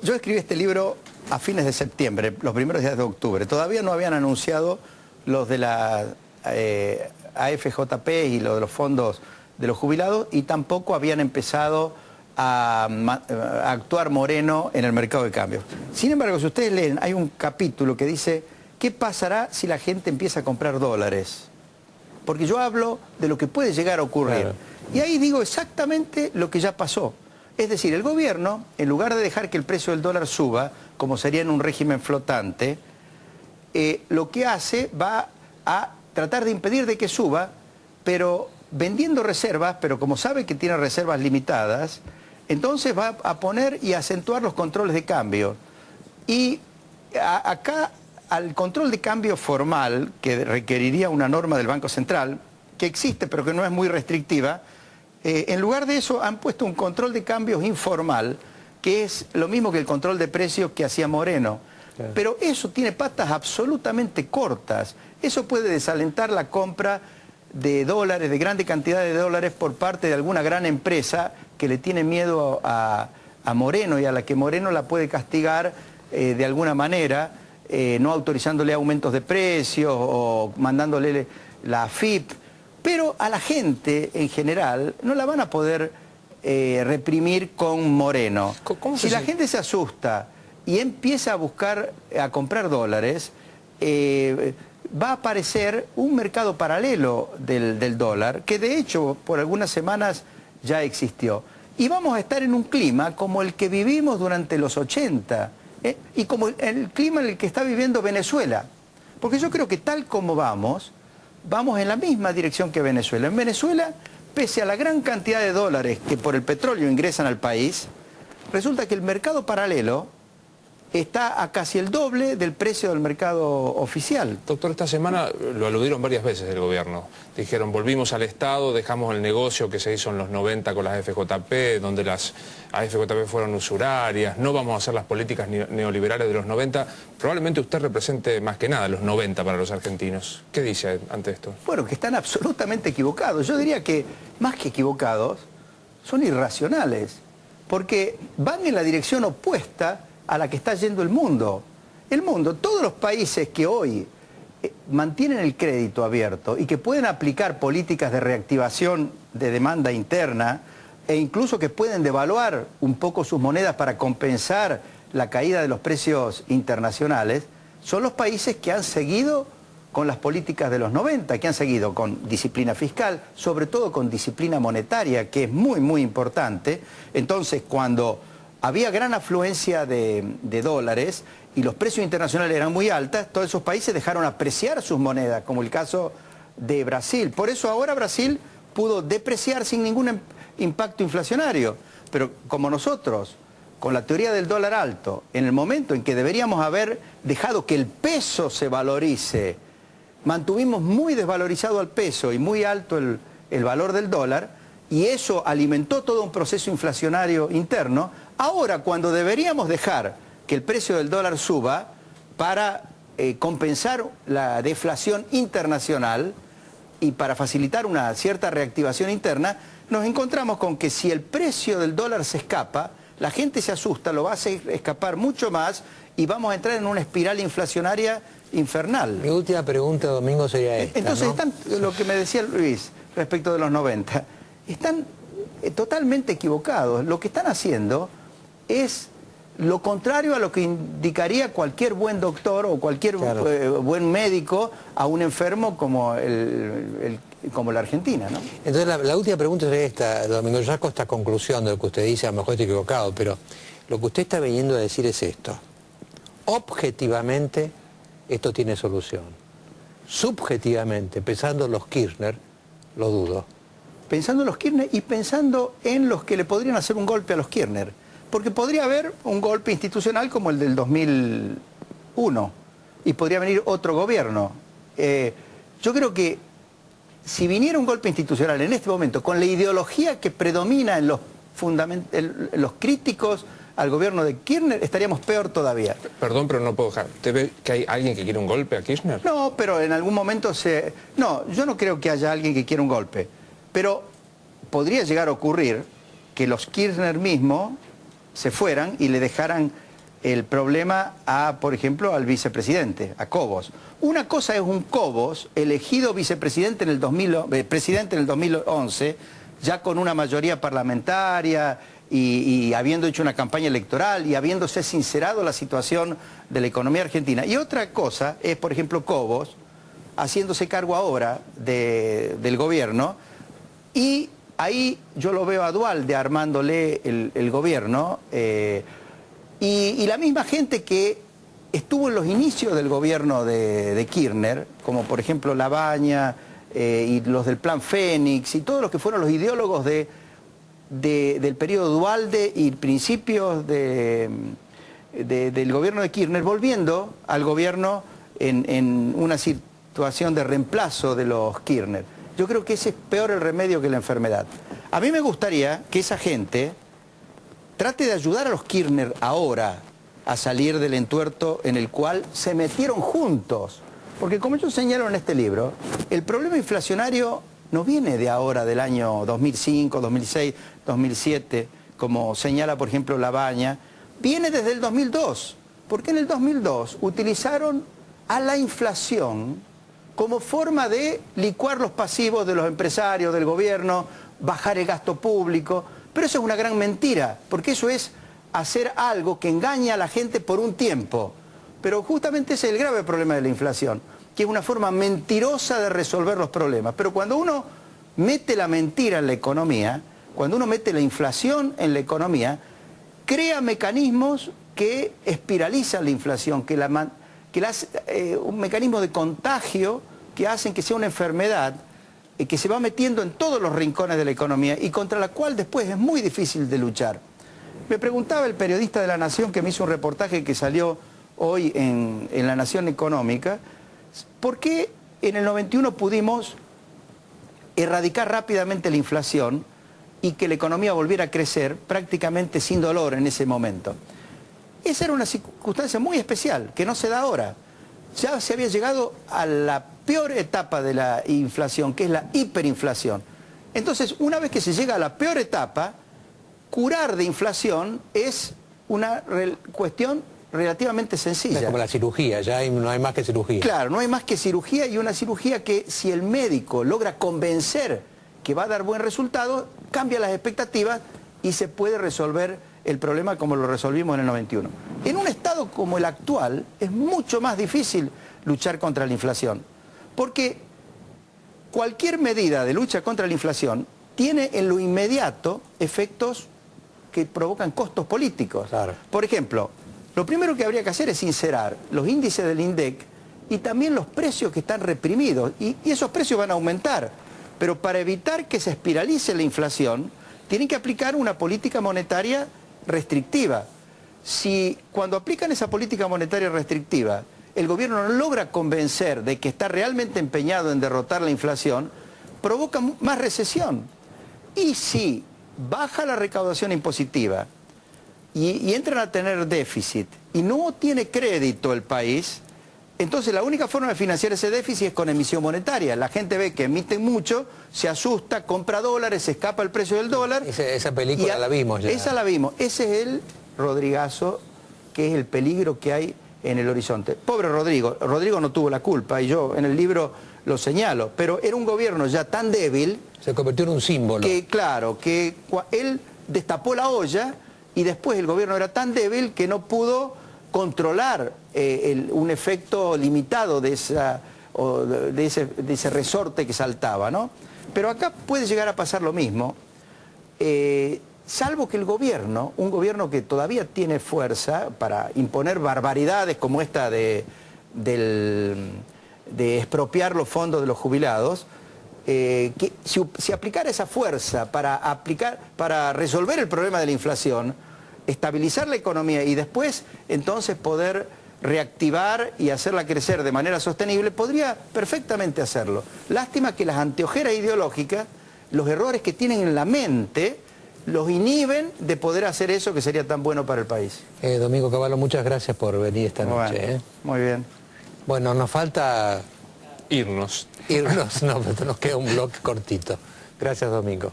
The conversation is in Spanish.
Yo escribí este libro a fines de septiembre, los primeros días de octubre. Todavía no habían anunciado los de la AFJP y los de los fondos de los jubilados, y tampoco habían empezado a actuar Moreno en el mercado de cambios. Sin embargo, si ustedes leen, hay un capítulo que dice: ¿qué pasará si la gente empieza a comprar dólares? Porque yo hablo de lo que puede llegar a ocurrir. Claro. Y ahí digo exactamente lo que ya pasó. Es decir, el gobierno, en lugar de dejar que el precio del dólar suba, como sería en un régimen flotante, lo que hace va a tratar de impedir de que suba, pero vendiendo reservas, pero como sabe que tiene reservas limitadas, entonces va a poner y acentuar los controles de cambio. Y acá, al control de cambio formal, que requeriría una norma del Banco Central, que existe pero que no es muy restrictiva, en lugar de eso han puesto un control de cambios informal, que es lo mismo que el control de precios que hacía Moreno. Claro. Pero eso tiene patas absolutamente cortas. Eso puede desalentar la compra de dólares, de grande cantidad de dólares por parte de alguna gran empresa que le tiene miedo a Moreno y a la que Moreno la puede castigar de alguna manera, no autorizándole aumentos de precios o mandándole la AFIP. Pero a la gente en general no la van a poder reprimir con Moreno. Si la gente se asusta y empieza a buscar, a comprar dólares, va a aparecer un mercado paralelo del dólar, que de hecho por algunas semanas ya existió. Y vamos a estar en un clima como el que vivimos durante los 80, y como el clima en el que está viviendo Venezuela. Porque yo creo que tal como vamos en la misma dirección que Venezuela. En Venezuela, pese a la gran cantidad de dólares que por el petróleo ingresan al país, resulta que el mercado paralelo está a casi el doble del precio del mercado oficial. Doctor, esta semana lo aludieron varias veces el gobierno. Dijeron, volvimos al Estado, dejamos el negocio que se hizo en los 90 con las AFJP, donde las AFJP fueron usurarias, no vamos a hacer las políticas neoliberales de los 90. Probablemente usted represente más que nada los 90 para los argentinos. ¿Qué dice ante esto? Bueno, que están absolutamente equivocados. Yo diría que, más que equivocados, son irracionales, porque van en la dirección opuesta a la que está yendo el mundo. El mundo, todos los países que hoy mantienen el crédito abierto y que pueden aplicar políticas de reactivación de demanda interna e incluso que pueden devaluar un poco sus monedas para compensar la caída de los precios internacionales, son los países que han seguido con las políticas de los 90, que han seguido con disciplina fiscal, sobre todo con disciplina monetaria, que es muy, muy importante. Entonces, cuando había gran afluencia de dólares y los precios internacionales eran muy altos, todos esos países dejaron apreciar sus monedas, como el caso de Brasil. Por eso ahora Brasil pudo depreciar sin ningún impacto inflacionario. Pero como nosotros, con la teoría del dólar alto, en el momento en que deberíamos haber dejado que el peso se valorice, mantuvimos muy desvalorizado al peso y muy alto el valor del dólar, y eso alimentó todo un proceso inflacionario interno. Ahora, cuando deberíamos dejar que el precio del dólar suba para compensar la deflación internacional y para facilitar una cierta reactivación interna, nos encontramos con que si el precio del dólar se escapa, la gente se asusta, lo va a hacer escapar mucho más y vamos a entrar en una espiral inflacionaria infernal. Mi última pregunta, Domingo, sería esta, Entonces, ¿no? están, lo que me decía Luis respecto de los 90, están totalmente equivocados. Lo que están haciendo es lo contrario a lo que indicaría cualquier buen doctor o cualquier buen médico a un enfermo como la Argentina, ¿no? Entonces la última pregunta sería esta, Domingo. Yo saco esta conclusión de lo que usted dice, a lo mejor estoy equivocado, pero lo que usted está viniendo a decir es esto: objetivamente esto tiene solución, subjetivamente, pensando en los Kirchner, lo dudo. Pensando en los Kirchner y pensando en los que le podrían hacer un golpe a los Kirchner. Porque podría haber un golpe institucional como el del 2001 y podría venir otro gobierno. Yo creo que si viniera un golpe institucional en este momento, con la ideología que predomina en los críticos al gobierno de Kirchner, estaríamos peor todavía. Perdón, pero no puedo dejar. ¿Usted ve que hay alguien que quiere un golpe a Kirchner? No, pero en algún momento No, yo no creo que haya alguien que quiera un golpe. Pero podría llegar a ocurrir que los Kirchner mismos se fueran y le dejaran el problema a, por ejemplo, al vicepresidente, a Cobos. Una cosa es un Cobos elegido vicepresidente en el presidente en el 2011, ya con una mayoría parlamentaria y habiendo hecho una campaña electoral y habiéndose sincerado la situación de la economía argentina. Y otra cosa es, por ejemplo, Cobos haciéndose cargo ahora del gobierno, y ahí yo lo veo a Duhalde armándole el gobierno, y la misma gente que estuvo en los inicios del gobierno de Kirchner, como por ejemplo Labaña y los del Plan Fénix y todos los que fueron los ideólogos del periodo Duhalde y principios del gobierno de Kirchner, volviendo al gobierno en una situación de reemplazo de los Kirchner. Yo creo que ese es peor el remedio que la enfermedad. A mí me gustaría que esa gente trate de ayudar a los Kirchner ahora a salir del entuerto en el cual se metieron juntos. Porque como yo señalo en este libro, el problema inflacionario no viene de ahora, del año 2005, 2006, 2007, como señala por ejemplo Labaña, viene desde el 2002. Porque en el 2002 utilizaron a la inflación como forma de licuar los pasivos de los empresarios, del gobierno, bajar el gasto público. Pero eso es una gran mentira, porque eso es hacer algo que engaña a la gente por un tiempo. Pero justamente ese es el grave problema de la inflación, que es una forma mentirosa de resolver los problemas. Pero cuando uno mete la mentira en la economía, cuando uno mete la inflación en la economía, crea mecanismos que espiralizan la inflación, un mecanismo de contagio que hacen que sea una enfermedad que se va metiendo en todos los rincones de la economía y contra la cual después es muy difícil de luchar. Me preguntaba el periodista de La Nación que me hizo un reportaje que salió hoy en La Nación Económica, ¿por qué en el 91 pudimos erradicar rápidamente la inflación y que la economía volviera a crecer prácticamente sin dolor en ese momento? Esa era una circunstancia muy especial, que no se da ahora. Ya se había llegado a la peor etapa de la inflación, que es la hiperinflación. Entonces, una vez que se llega a la peor etapa, curar de inflación es una cuestión relativamente sencilla. Es como la cirugía, ya no hay más que cirugía. Claro, no hay más que cirugía, y una cirugía que si el médico logra convencer que va a dar buen resultado, cambia las expectativas y se puede resolver el problema como lo resolvimos en el 91. En un estado como el actual es mucho más difícil luchar contra la inflación, porque cualquier medida de lucha contra la inflación tiene en lo inmediato efectos que provocan costos políticos. Claro. Por ejemplo, lo primero que habría que hacer es sincerar los índices del INDEC y también los precios que están reprimidos, y esos precios van a aumentar, pero para evitar que se espiralice la inflación tienen que aplicar una política monetaria restrictiva. Si cuando aplican esa política monetaria restrictiva el gobierno no logra convencer de que está realmente empeñado en derrotar la inflación, provoca más recesión. Y si baja la recaudación impositiva y entran a tener déficit y no tiene crédito el país, entonces la única forma de financiar ese déficit es con emisión monetaria. La gente ve que emiten mucho, se asusta, compra dólares, se escapa el precio del dólar. Esa película la vimos ya. Esa la vimos. Ese es el Rodrigazo, que es el peligro que hay en el horizonte. Pobre Rodrigo. Rodrigo no tuvo la culpa y yo en el libro lo señalo, pero era un gobierno ya tan débil. Se convirtió en un símbolo. Que claro, que él destapó la olla y después el gobierno era tan débil que no pudo controlar un efecto limitado de ese resorte que saltaba, ¿no? Pero acá puede llegar a pasar lo mismo, salvo que el gobierno, un gobierno que todavía tiene fuerza para imponer barbaridades como esta de expropiar los fondos de los jubilados, que si aplicara esa fuerza para resolver el problema de la inflación, estabilizar la economía y después entonces poder reactivar y hacerla crecer de manera sostenible, podría perfectamente hacerlo. Lástima que las anteojeras ideológicas, los errores que tienen en la mente, los inhiben de poder hacer eso que sería tan bueno para el país. Domingo Cavallo, muchas gracias por venir esta noche. Bueno, muy bien. Bueno, nos falta... Irnos. No, pero nos queda un bloque cortito. Gracias, Domingo.